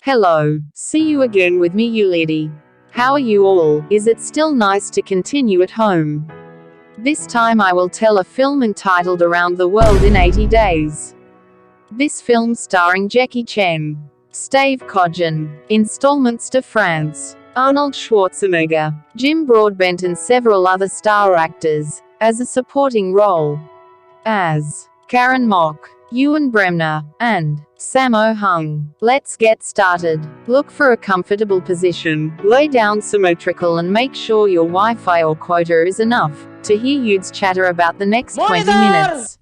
Hello. See you again with me, Ulidi. How are you all? Is it still nice to continue at home? This time I will tell a film entitled Around the World in 80 Days. This film starring Jackie Chan, Steve Coggan, Installments to France, Arnold Schwarzenegger, Jim Broadbent and several other star actors, as a supporting role. As Karen Mok, Ewan Bremner, and Sammo Hung. Let's get started. Look for a comfortable position, lay down symmetrical and make sure your Wi-Fi or quota is enough to hear Yude's chatter about the next 20 minutes.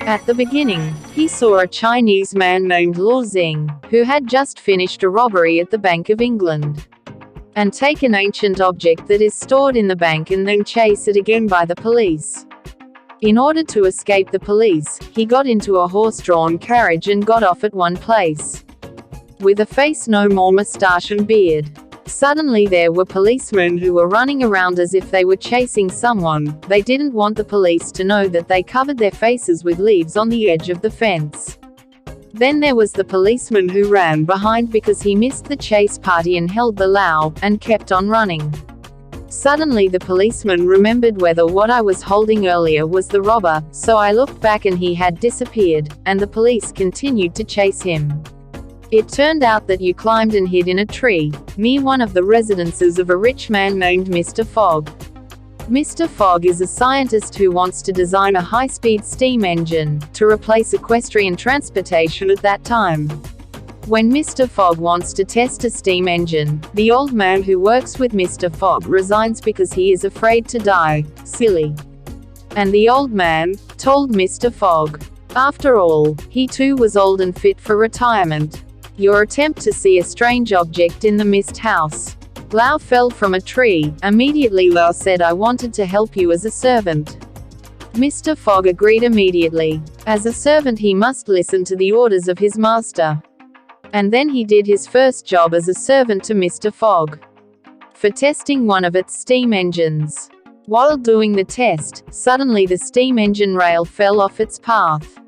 At the beginning, he saw a Chinese man named Luo Zing, who had just finished a robbery at the Bank of England, and take an ancient object that is stored in the bank and then chase it again by the police. In order to escape the police, he got into a horse-drawn carriage and got off at one place. With a face no more moustache and beard. Suddenly there were policemen who were running around as if they were chasing someone. They didn't want the police to know that they covered their faces with leaves on the edge of the fence. Then there was the policeman who ran behind because he missed the chase party and held the Lao, and kept on running. Suddenly the policeman remembered whether what I was holding earlier was the robber, so I looked back and he had disappeared, and the police continued to chase him. It turned out that you climbed and hid in a tree, near one of the residences of a rich man named Mr. Fogg. Mr. Fogg is a scientist who wants to design a high-speed steam engine, to replace equestrian transportation at that time. When Mr. Fogg wants to test a steam engine, the old man who works with Mr. Fogg resigns because he is afraid to die. Silly. And the old man told Mr. Fogg, after all, he too was old and fit for retirement. Your attempt to see a strange object in the mist house. Lao fell from a tree. Immediately Lao said, I wanted to help you as a servant. Mr. Fogg agreed immediately. As a servant he must listen to the orders of his master. And then he did his first job as a servant to Mr. Fogg, for testing one of its steam engines. While doing the test, suddenly the steam engine rail fell off its path.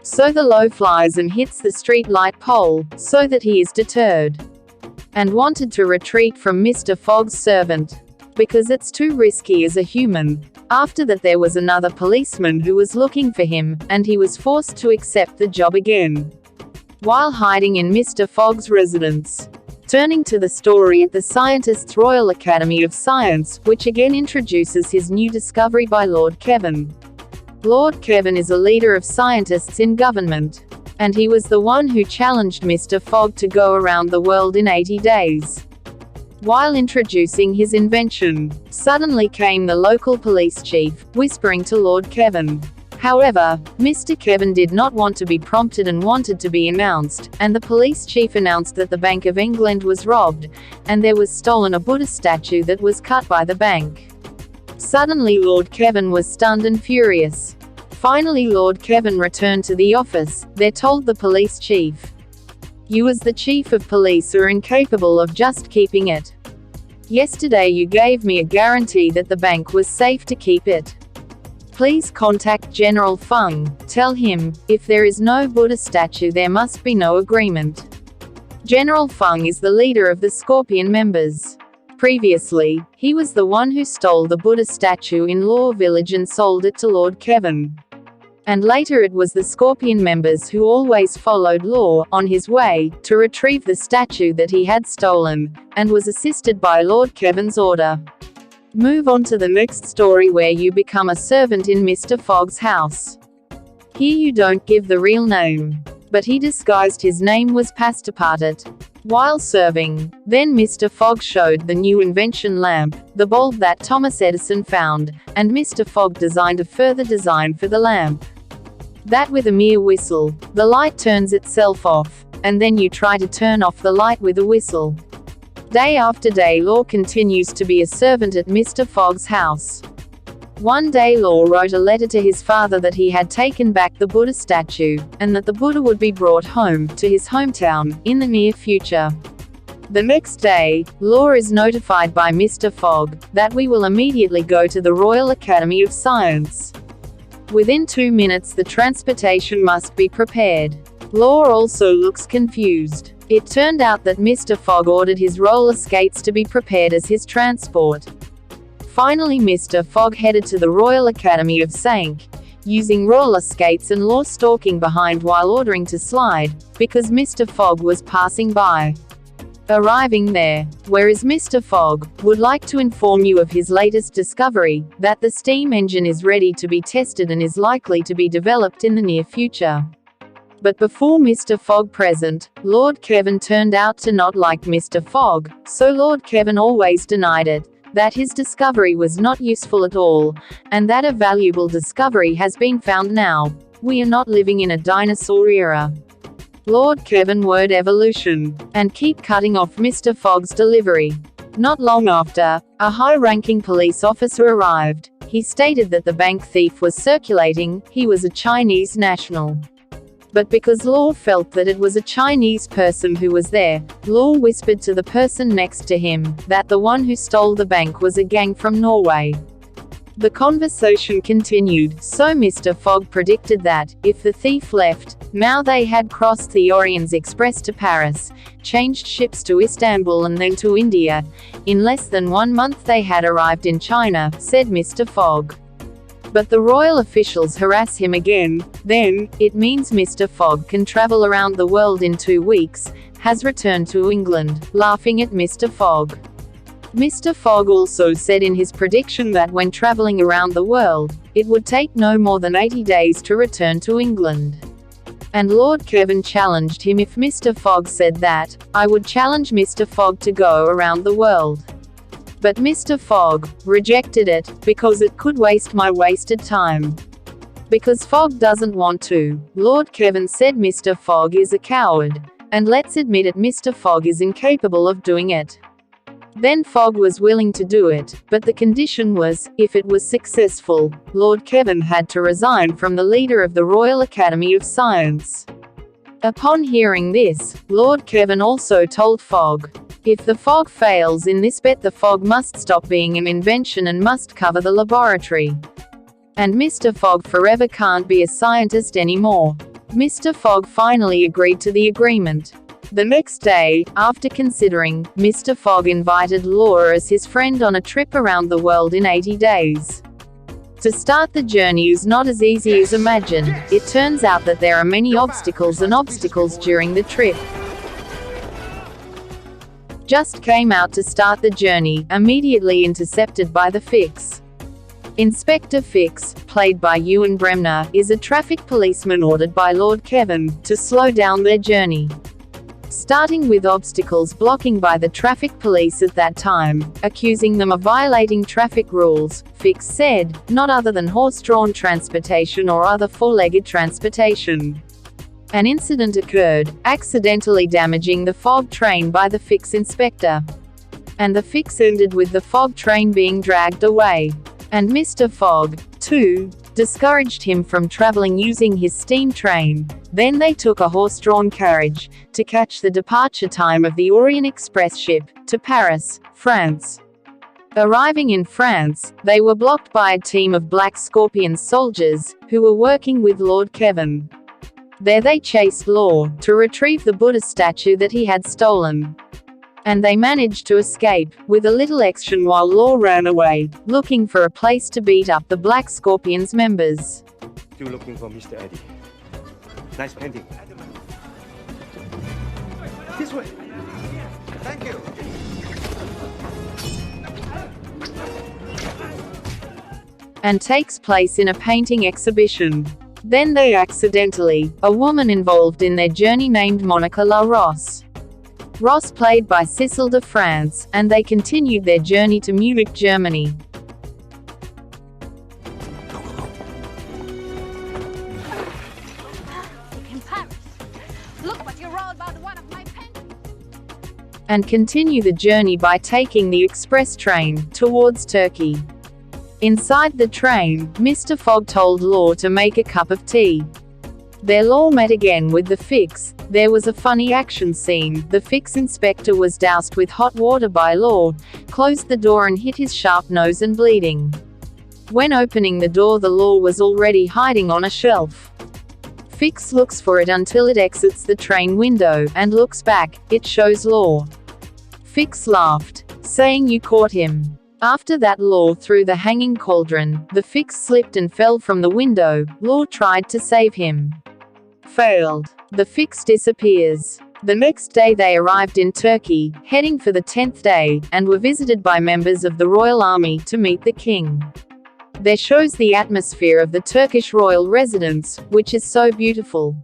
So the Lao flies and hits the street light pole, so that he is deterred, and wanted to retreat from Mr. Fogg's servant, because it's too risky as a human. After that there was another policeman who was looking for him, and he was forced to accept the job again, while hiding in Mr. Fogg's residence. Turning to the story at the Scientists' Royal Academy of Science, which again introduces his new discovery by Lord Kevin. Lord Kevin is a leader of scientists in government, and he was the one who challenged Mr. Fogg to go around the world in 80 days. While introducing his invention, suddenly came the local police chief, whispering to Lord Kevin. However, Mr. Kevin did not want to be prompted and wanted to be announced, and the police chief announced that the Bank of England was robbed, and there was stolen a Buddha statue that was cut by the bank. Suddenly Lord Kevin was stunned and furious. Finally Lord Kevin returned to the office. They told the police chief, you as the chief of police are incapable of just keeping it. Yesterday you gave me a guarantee that the bank was safe to keep it. Please contact General Feng. Tell him, if there is no Buddha statue there must be no agreement. General Feng is the leader of the Scorpion members. Previously, he was the one who stole the Buddha statue in Law Village and sold it to Lord Kevin. And later it was the Scorpion members who always followed Law on his way to retrieve the statue that he had stolen, and was assisted by Lord Kevin's order. Move on to the next story where you become a servant in Mr. Fogg's house. Here you don't give the real name, but he disguised his name was Pastorpatit. While serving, then Mr. Fogg showed the new invention lamp, the bulb that Thomas Edison found, and Mr. Fogg designed a further design for the lamp. That with a mere whistle, the light turns itself off, and then you try to turn off the light with a whistle. Day after day Law continues to be a servant at Mr. Fogg's house. One day Law wrote a letter to his father that he had taken back the Buddha statue, and that the Buddha would be brought home, to his hometown, in the near future. The next day, Law is notified by Mr. Fogg, that we will immediately go to the Royal Academy of Science. Within 2 minutes the transportation must be prepared. Law also looks confused. It turned out that Mr. Fogg ordered his roller skates to be prepared as his transport. Finally Mr. Fogg headed to the Royal Academy of Sank, using roller skates and Law stalking behind while ordering to slide, because Mr. Fogg was passing by. Arriving there, where is Mr. Fogg, would like to inform you of his latest discovery, that the steam engine is ready to be tested and is likely to be developed in the near future. But before Mr. Fogg present, Lord Kevin turned out to not like Mr. Fogg, so Lord Kevin always denied it, that his discovery was not useful at all, and that a valuable discovery has been found now. We are not living in a dinosaur era. Lord Kevin word evolution, and keep cutting off Mr. Fogg's delivery. Not long after, a high-ranking police officer arrived. He stated that the bank thief was circulating, he was a Chinese national. But because Law felt that it was a Chinese person who was there, Law whispered to the person next to him, that the one who stole the bank was a gang from Norway. The conversation continued, so Mr. Fogg predicted that, if the thief left, now they had crossed the Orient Express to Paris, changed ships to Istanbul and then to India. In less than 1 month they had arrived in China, said Mr. Fogg. But the royal officials harass him again. Then, it means Mr. Fogg can travel around the world in 2 weeks, has returned to England, laughing at Mr. Fogg. Mr. Fogg also said in his prediction that when traveling around the world, it would take no more than 80 days to return to England. And Lord Kevin challenged him if Mr. Fogg said that, I would challenge Mr. Fogg to go around the world. But Mr. Fogg rejected it, because it could waste my wasted time. Because Fogg doesn't want to. Lord Kevin said Mr. Fogg is a coward. And let's admit it, Mr. Fogg is incapable of doing it. Then Fogg was willing to do it, but the condition was, if it was successful, Lord Kevin had to resign from the leader of the Royal Academy of Science. Upon hearing this, Lord Kevin also told Fogg, if the Fogg fails in this bet, the Fogg must stop being an invention and must cover the laboratory. And Mr. Fogg forever can't be a scientist anymore. Mr. Fogg finally agreed to the agreement. The next day, after considering, Mr. Fogg invited Law as his friend on a trip around the world in 80 days. To start the journey is not as easy as imagined. It turns out that there are many obstacles during the trip. Just came out to start the journey, immediately intercepted by the Fix. Inspector Fix, played by Ewan Bremner, is a traffic policeman ordered by Lord Kevin to slow down their journey. Starting with obstacles blocking by the traffic police at that time, accusing them of violating traffic rules, Fix said, not other than horse-drawn transportation or other four-legged transportation. An incident occurred, accidentally damaging the Fogg train by the Fix inspector. And the Fix ended with the Fogg train being dragged away. And Mr. Fogg, too, discouraged him from traveling using his steam train. Then they took a horse-drawn carriage, to catch the departure time of the Orient Express ship, to Paris, France. Arriving in France, they were blocked by a team of Black Scorpion soldiers, who were working with Lord Kevin. There they chased Law, to retrieve the Buddha statue that he had stolen. And they managed to escape, with a little action while Law ran away, looking for a place to beat up the Black Scorpion's members. Still looking for Mr. Eddie. Nice painting. This way. Thank you. And takes place in a painting exhibition. Then they accidentally, a woman involved in their journey named Monica La Rosse. Ross played by Cécile de France, and they continued their journey to Munich, Germany. In Paris. Look what you wrote about one of my paintings. And continue the journey by taking the express train towards Turkey. Inside the train, Mr. Fogg told Law to make a cup of tea. Their Law met again with the Fix. There was a funny action scene. The Fix inspector was doused with hot water by Law, closed the door and hit his sharp nose and bleeding. When opening the door, the law was already hiding on a shelf. Fix looks for it until it exits the train window, and looks back. It shows Law. Fix laughed, saying you caught him. After that, Law threw the hanging cauldron. The Fix slipped and fell from the window. Law tried to save him. Failed. The Fix disappears. The next day they arrived in Turkey, heading for the 10th day, and were visited by members of the royal army to meet the king. There shows the atmosphere of the Turkish royal residence, which is so beautiful.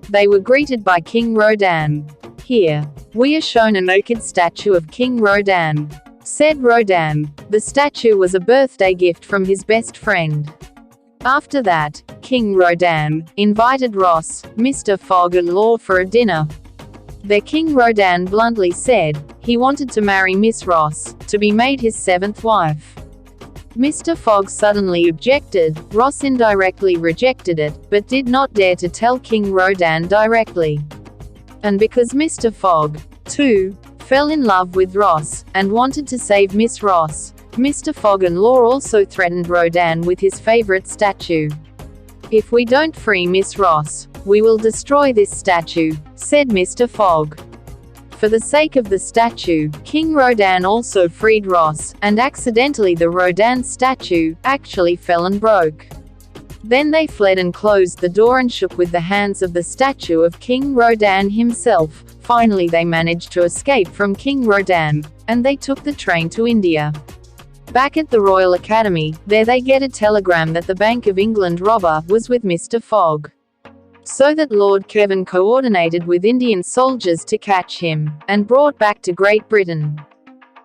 They were greeted by King Rodan. Here, we are shown a naked statue of King Rodan. Said Rodan, the statue was a birthday gift from his best friend. After that, King Rodan invited Ross, Mr. Fogg and Law for a dinner. Their King Rodan bluntly said he wanted to marry Miss Ross, to be made his 7th wife. Mr. Fogg suddenly objected. Ross indirectly rejected it, but did not dare to tell King Rodan directly. And because Mr. Fogg, too, fell in love with Ross, and wanted to save Miss Ross, Mr. Fogg and Law also threatened Rodan with his favorite statue. If we don't free Miss Ross, we will destroy this statue, said Mr. Fogg. For the sake of the statue, King Rodan also freed Ross, and accidentally the Rodan statue actually fell and broke. Then they fled and closed the door and shook with the hands of the statue of King Rodan himself. Finally they managed to escape from King Rodan, and they took the train to India. Back at the Royal Academy, there they get a telegram that the Bank of England robber was with Mr. Fogg. So that Lord Kevin coordinated with Indian soldiers to catch him, and brought back to Great Britain.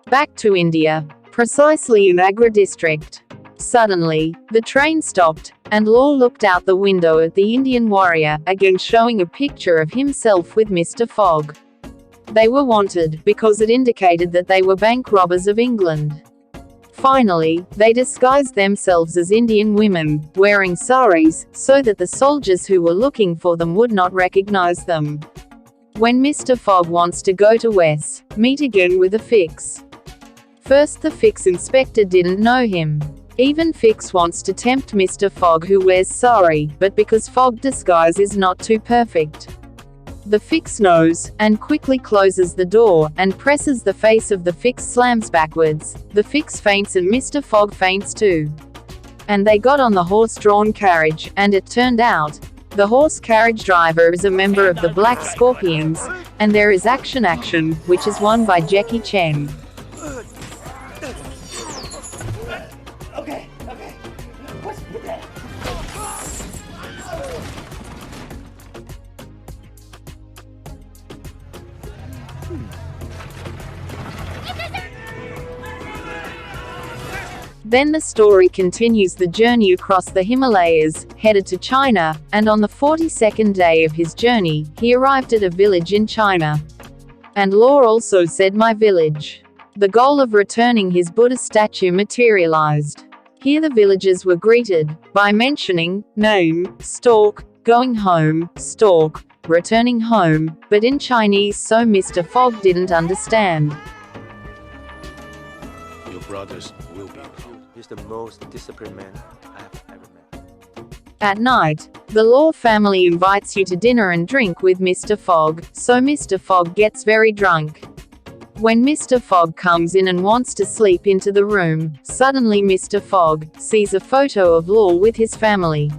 Back to India, precisely in Agra district. Suddenly, the train stopped, and Law looked out the window at the Indian warrior, again showing a picture of himself with Mr. Fogg. They were wanted, because it indicated that they were bank robbers of England. Finally, they disguised themselves as Indian women, wearing saris, so that the soldiers who were looking for them would not recognize them. When Mr. Fogg wants to go to Wes, meet again with a Fix. First the Fix inspector didn't know him. Even Fix wants to tempt Mr. Fogg who wears sari, but because Fogg disguise is not too perfect. The Fix knows, and quickly closes the door, and presses the face of the Fix slams backwards. The Fix faints and Mr. Fogg faints too. And they got on the horse-drawn carriage, and it turned out, the horse carriage driver is a member of the Black Scorpions, and there is action, which is won by Jackie Chan. Okay. What's with that? Then the story continues the journey across the Himalayas, headed to China, and on the 42nd day of his journey, he arrived at a village in China. And Law also said my village. The goal of returning his Buddha statue materialized. Here the villagers were greeted by mentioning name, stork, going home, stork, returning home, but in Chinese, so Mr. Fogg didn't understand. Your brothers will be. He's the most disciplined man I have ever met. At night, the Law family invites you to dinner and drink with Mr. Fogg, so Mr. Fogg gets very drunk. When Mr. Fogg comes in and wants to sleep into the room, suddenly Mr. Fogg sees a photo of Law with his family.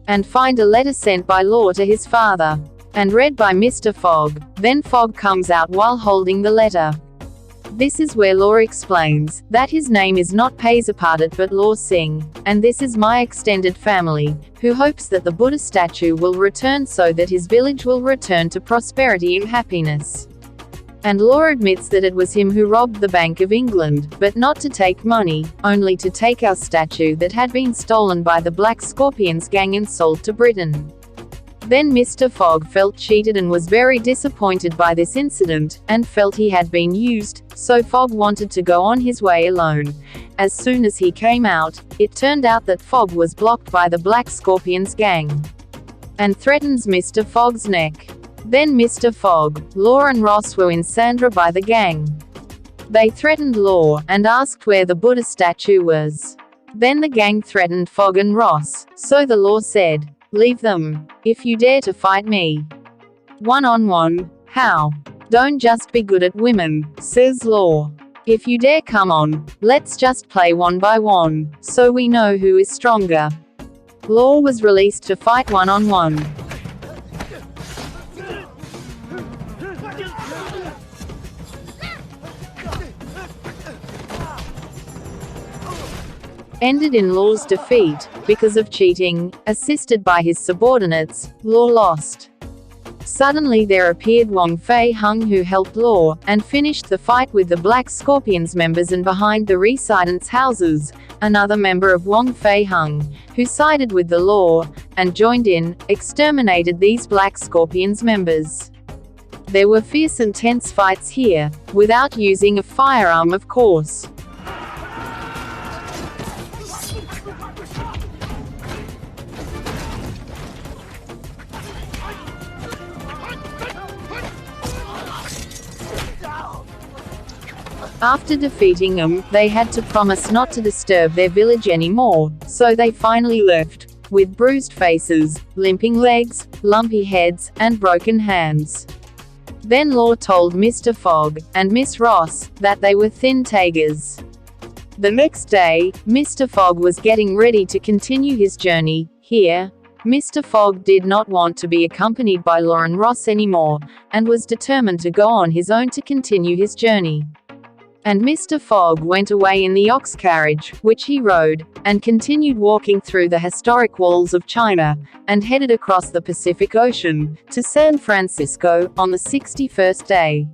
And find a letter sent by Law to his father. And read by Mr. Fogg. Then Fogg comes out while holding the letter. This is where Law explains that his name is not Paisapadat but Law Singh, and this is my extended family, who hopes that the Buddha statue will return so that his village will return to prosperity and happiness. And Law admits that it was him who robbed the Bank of England, but not to take money, only to take our statue that had been stolen by the Black Scorpions gang and sold to Britain. Then Mr. Fogg felt cheated and was very disappointed by this incident, and felt he had been used, so Fogg wanted to go on his way alone. As soon as he came out, it turned out that Fogg was blocked by the Black Scorpions gang. And threatens Mr. Fogg's neck. Then Mr. Fogg, Law and Ross were in Sandra by the gang. They threatened Law, and asked where the Buddha statue was. Then the gang threatened Fogg and Ross, so the law said, "Leave them. If you dare to fight me one-on-one, how? Don't just be good at women," says law. "If you dare, come on, let's just play one by one, so we know who is stronger." Law was released to fight one-on-one. Ended in Law's defeat, because of cheating, assisted by his subordinates. Law lost. Suddenly there appeared Wong Fei Hung, who helped Law, and finished the fight with the Black Scorpions members, and behind the residents' houses, another member of Wong Fei Hung, who sided with the Law, and joined in, exterminated these Black Scorpions members. There were fierce and tense fights here, without using a firearm, of course. After defeating them, they had to promise not to disturb their village anymore, so they finally left, with bruised faces, limping legs, lumpy heads, and broken hands. Then Law told Mr. Fogg, and Miss Ross, that they were thin tigers. The next day, Mr. Fogg was getting ready to continue his journey. Here, Mr. Fogg did not want to be accompanied by Law and Ross anymore, and was determined to go on his own to continue his journey. And Mr. Fogg went away in the ox carriage, which he rode, and continued walking through the historic walls of China, and headed across the Pacific Ocean, to San Francisco, on the 61st day.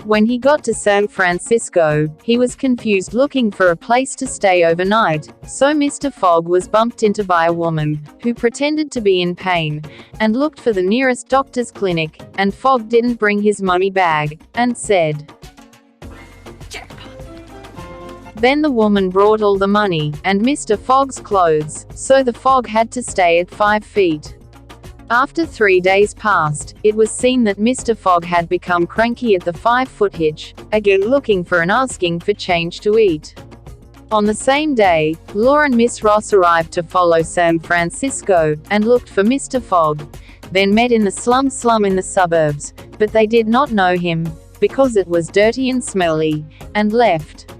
When he got to San Francisco, he was confused looking for a place to stay overnight, so Mr. Fogg was bumped into by a woman, who pretended to be in pain, and looked for the nearest doctor's clinic, and Fogg didn't bring his money bag, and said, Then the woman brought all the money, and Mr. Fogg's clothes, so the Fogg had to stay at 5 feet. After 3 days passed, it was seen that Mr. Fogg had become cranky at the 5-foot hitch, again looking for and asking for change to eat. On the same day, Law and Miss Ross arrived to follow San Francisco, and looked for Mr. Fogg, then met in the slum in the suburbs, but they did not know him, because it was dirty and smelly, and left.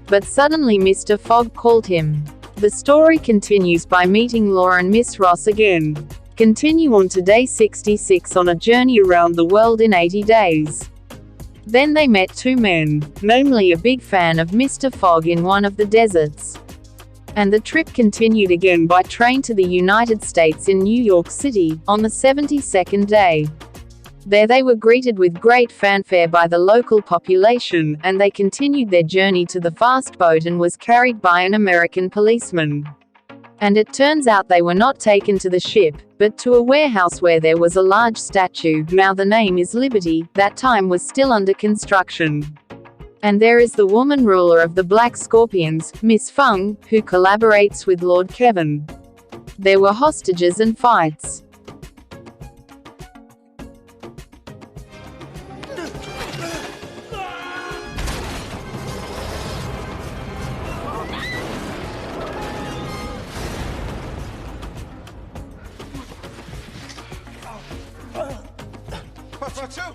But suddenly Mr. Fogg called him. The story continues by meeting Law and Miss Ross again. Continue on to day 66 on a journey around the world in 80 days. Then they met two men, namely a big fan of Mr. Fogg in one of the deserts. And the trip continued again by train to the United States in New York City, on the 72nd day. There they were greeted with great fanfare by the local population, and they continued their journey to the fast boat and was carried by an American policeman. And it turns out they were not taken to the ship, but to a warehouse where there was a large statue, now the name is Liberty, that time was still under construction. And there is the woman ruler of the Black Scorpions, Miss Fung, who collaborates with Lord Kevin. There were hostages and fights.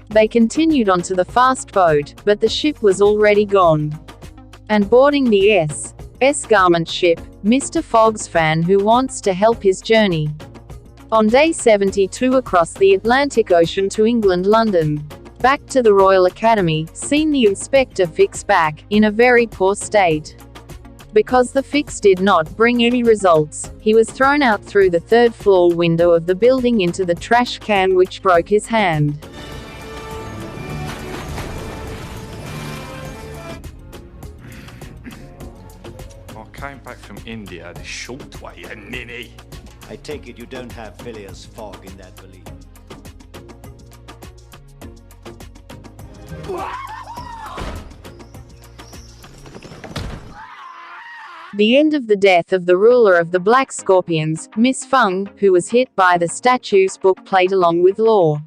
They continued onto the fast boat, but the ship was already gone. And boarding the S. Garment ship, Mr. Fogg's fan who wants to help his journey. On day 72 across the Atlantic Ocean to England, London. Back to the Royal Academy, seen the inspector fix back, in a very poor state. Because the fix did not bring any results, he was thrown out through the 3rd floor window of the building into the trash can, which broke his hand. Came back from India the short way, you ninny. I take it you don't have Phileas Fogg in that belief. The end of the death of the ruler of the Black Scorpions, Miss Fung, who was hit by the statue's book plate along with Law.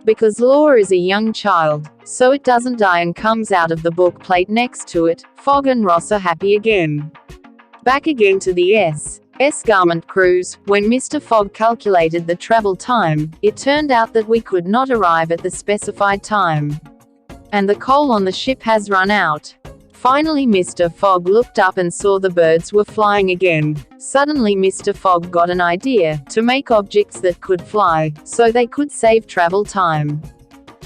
Because Law is a young child, so it doesn't die and comes out of the book plate next to it, Fogg and Ross are happy again. Back again to the S Garment cruise, when Mr. Fogg calculated the travel time, it turned out that we could not arrive at the specified time. And the coal on the ship has run out. Finally Mr. Fogg looked up and saw the birds were flying again. Suddenly Mr. Fogg got an idea, to make objects that could fly, so they could save travel time.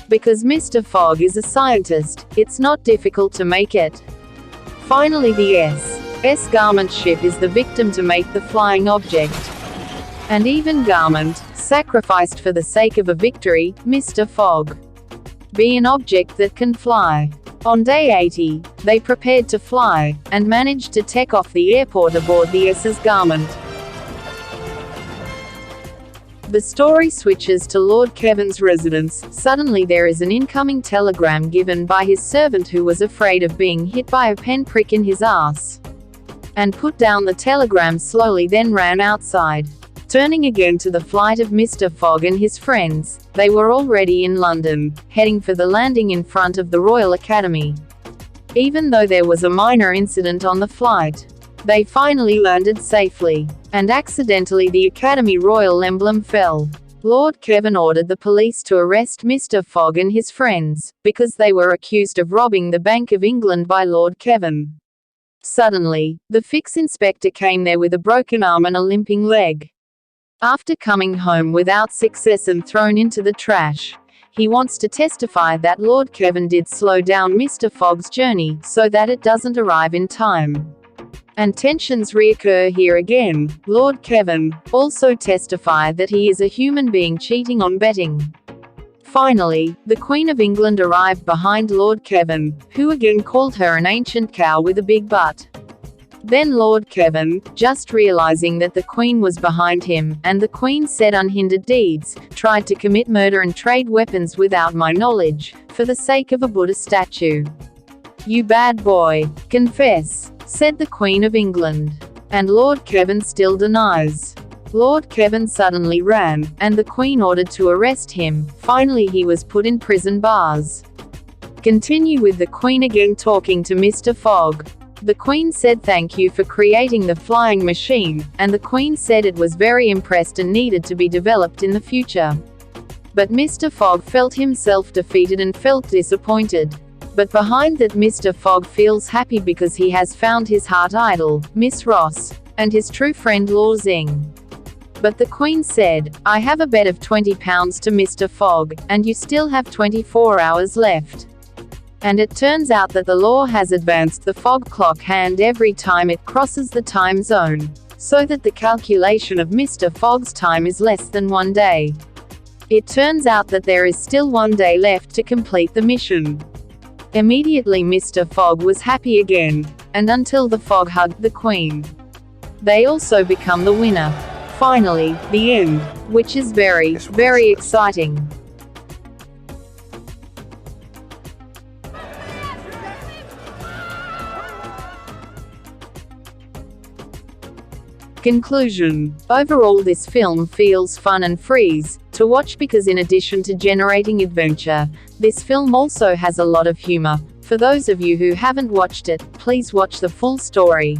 Because Mr. Fogg is a scientist, it's not difficult to make it. Finally the S Garment ship is the victim to make the flying object. And even Garment, sacrificed for the sake of a victory, Mr. Fogg. Be an object that can fly. On day 80, they prepared to fly, and managed to take off the airport aboard the S's Garment. The story switches to Lord Kevin's residence. Suddenly there is an incoming telegram given by his servant who was afraid of being hit by a pinprick in his ass. And put down the telegram slowly, then ran outside. Turning again to the flight of Mr. Fogg and his friends, they were already in London, heading for the landing in front of the Royal Academy. Even though there was a minor incident on the flight, they finally landed safely. And accidentally the Academy Royal emblem fell. Lord Kevin ordered the police to arrest Mr. Fogg and his friends, because they were accused of robbing the Bank of England by Lord Kevin. Suddenly, the fix inspector came there with a broken arm and a limping leg. After coming home without success and thrown into the trash, he wants to testify that Lord Kevin did slow down Mr. Fogg's journey, so that it doesn't arrive in time. And tensions reoccur here again. Lord Kevin also testified that he is a human being cheating on betting. Finally, the Queen of England arrived behind Lord Kevin, who again called her an ancient cow with a big butt. Then Lord Kevin, just realizing that the Queen was behind him, and the Queen said unhindered deeds, tried to commit murder and trade weapons without my knowledge, for the sake of a Buddha statue. You bad boy, confess, said the Queen of England. And Lord Kevin still denies. Lord Kevin suddenly ran, and the Queen ordered to arrest him. Finally he was put in prison bars. Continue with the Queen again talking to Mr. Fogg. The Queen said thank you for creating the flying machine, and the Queen said it was very impressed and needed to be developed in the future. But Mr. Fogg felt himself defeated and felt disappointed. But behind that Mr. Fogg feels happy because he has found his heart idol, Miss Ross, and his true friend Law Zing. But the Queen said, I have a bet of £20 to Mr. Fogg, and you still have 24 hours left. And it turns out that the law has advanced the fog clock hand every time it crosses the time zone, so that the calculation of Mr. Fogg's time is less than 1 day. It turns out that there is still 1 day left to complete the mission. Immediately Mr. Fogg was happy again, and until the Fog hugged the Queen. They also become the winner. Finally, the end, which is very, very exciting. Conclusion. Overall this film feels fun and frees to watch because in addition to generating adventure, this film also has a lot of humor. For those of you who haven't watched it, please watch the full story.